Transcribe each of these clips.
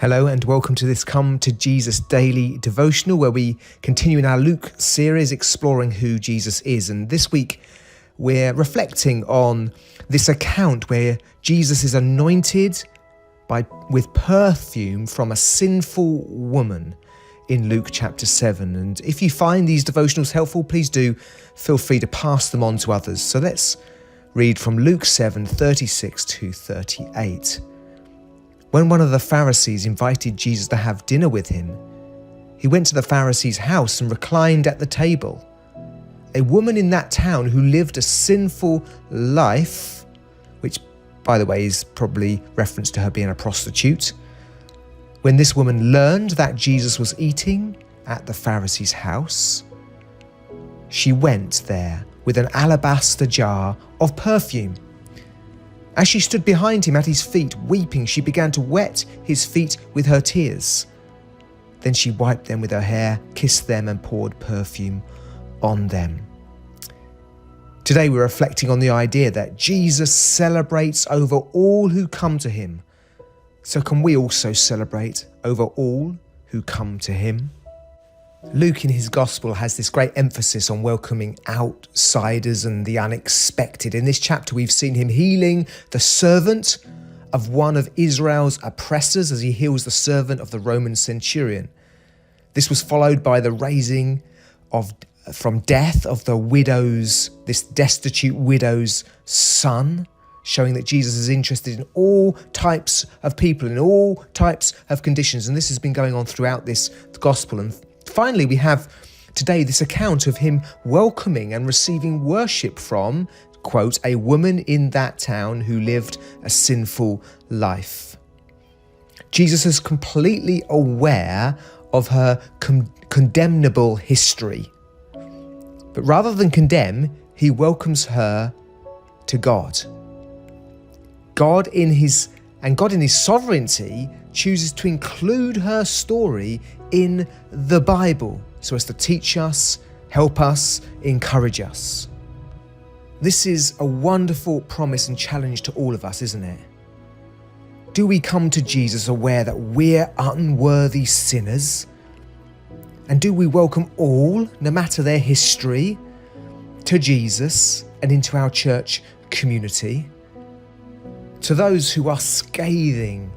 Hello and welcome to this Come to Jesus Daily Devotional, where we continue in our Luke series exploring who Jesus is. And this week we're reflecting on this account where Jesus is anointed with perfume from a sinful woman in Luke chapter 7. And if you find these devotionals helpful, please do feel free to pass them on to others. So let's read from Luke 7:36 to 38. When one of the Pharisees invited Jesus to have dinner with him, he went to the Pharisee's house and reclined at the table. A woman in that town who lived a sinful life, which, by the way, is probably reference to her being a prostitute, when this woman learned that Jesus was eating at the Pharisee's house, she went there with an alabaster jar of perfume. As she stood behind him at his feet, weeping, she began to wet his feet with her tears. Then she wiped them with her hair, kissed them, and poured perfume on them. Today we're reflecting on the idea that Jesus celebrates over all who come to him. So can we also celebrate over all who come to him? Luke in his gospel has this great emphasis on welcoming outsiders and the unexpected. In this chapter, we've seen him healing the servant of one of Israel's oppressors as he heals the servant of the Roman centurion. This was followed by the raising from death of this destitute widow's son, showing that Jesus is interested in all types of people, in all types of conditions. And this has been going on throughout this gospel. And finally, we have today this account of him welcoming and receiving worship from, quote, a woman in that town who lived a sinful life. Jesus is completely aware of her condemnable history. But rather than condemn, he welcomes her to God. God in his sovereignty chooses to include her story in the Bible so as to teach us, help us, encourage us. This is a wonderful promise and challenge to all of us, isn't it? Do we come to Jesus aware that we're unworthy sinners? And do we welcome all, no matter their history, to Jesus and into our church community? To those who are scathing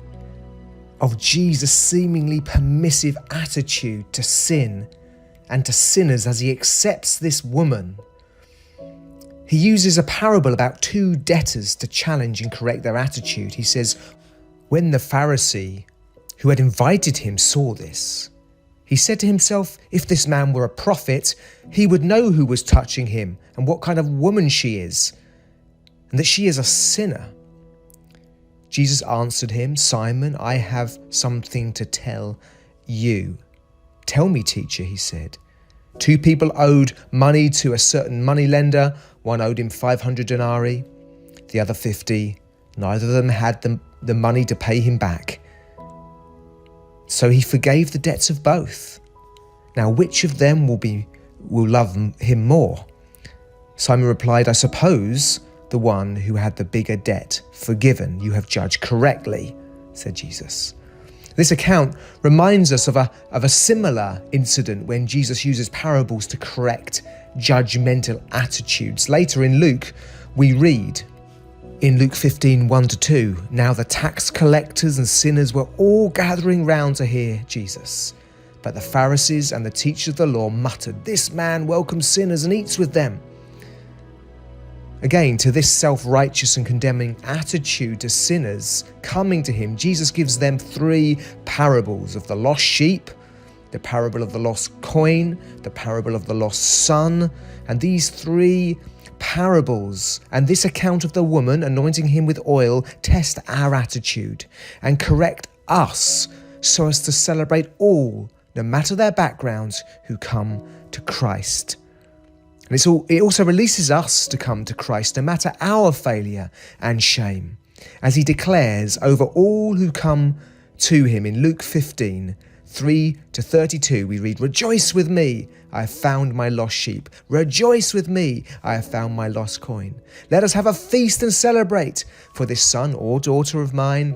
of Jesus' seemingly permissive attitude to sin and to sinners as he accepts this woman, he uses a parable about two debtors to challenge and correct their attitude. He says, when the Pharisee who had invited him saw this, he said to himself, if this man were a prophet, he would know who was touching him and what kind of woman she is, and that she is a sinner. Jesus answered him, Simon, I have something to tell you. Tell me, teacher, he said. 2 people owed money to a certain moneylender. One owed him 500 denarii, the other 50. Neither of them had the money to pay him back. So he forgave the debts of both. Now, which of them will love him more? Simon replied, I suppose the one who had the bigger debt forgiven. You have judged correctly, said Jesus. This account reminds us of a similar incident when Jesus uses parables to correct judgmental attitudes. Later in Luke, we read in Luke 15:1-2, now the tax collectors and sinners were all gathering round to hear Jesus. But the Pharisees and the teachers of the law muttered, this man welcomes sinners and eats with them. Again, to this self-righteous and condemning attitude to sinners coming to him, Jesus gives them 3 parables of the lost sheep, the parable of the lost coin, the parable of the lost son. And these 3 parables and this account of the woman anointing him with oil test our attitude and correct us so as to celebrate all, no matter their backgrounds, who come to Christ. And it also releases us to come to Christ no matter our failure and shame, as he declares over all who come to him. In Luke 15:3-32, we read, rejoice with me, I have found my lost sheep. Rejoice with me, I have found my lost coin. Let us have a feast and celebrate, for this son or daughter of mine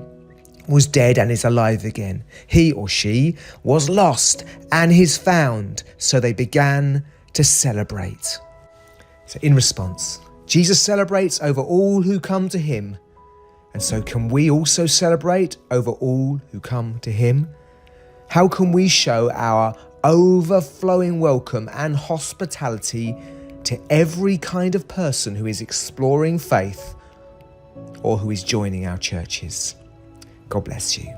was dead and is alive again. He or she was lost and is found. So they began to celebrate. So in response, Jesus celebrates over all who come to him. And so can we also celebrate over all who come to him? How can we show our overflowing welcome and hospitality to every kind of person who is exploring faith or who is joining our churches? God bless you.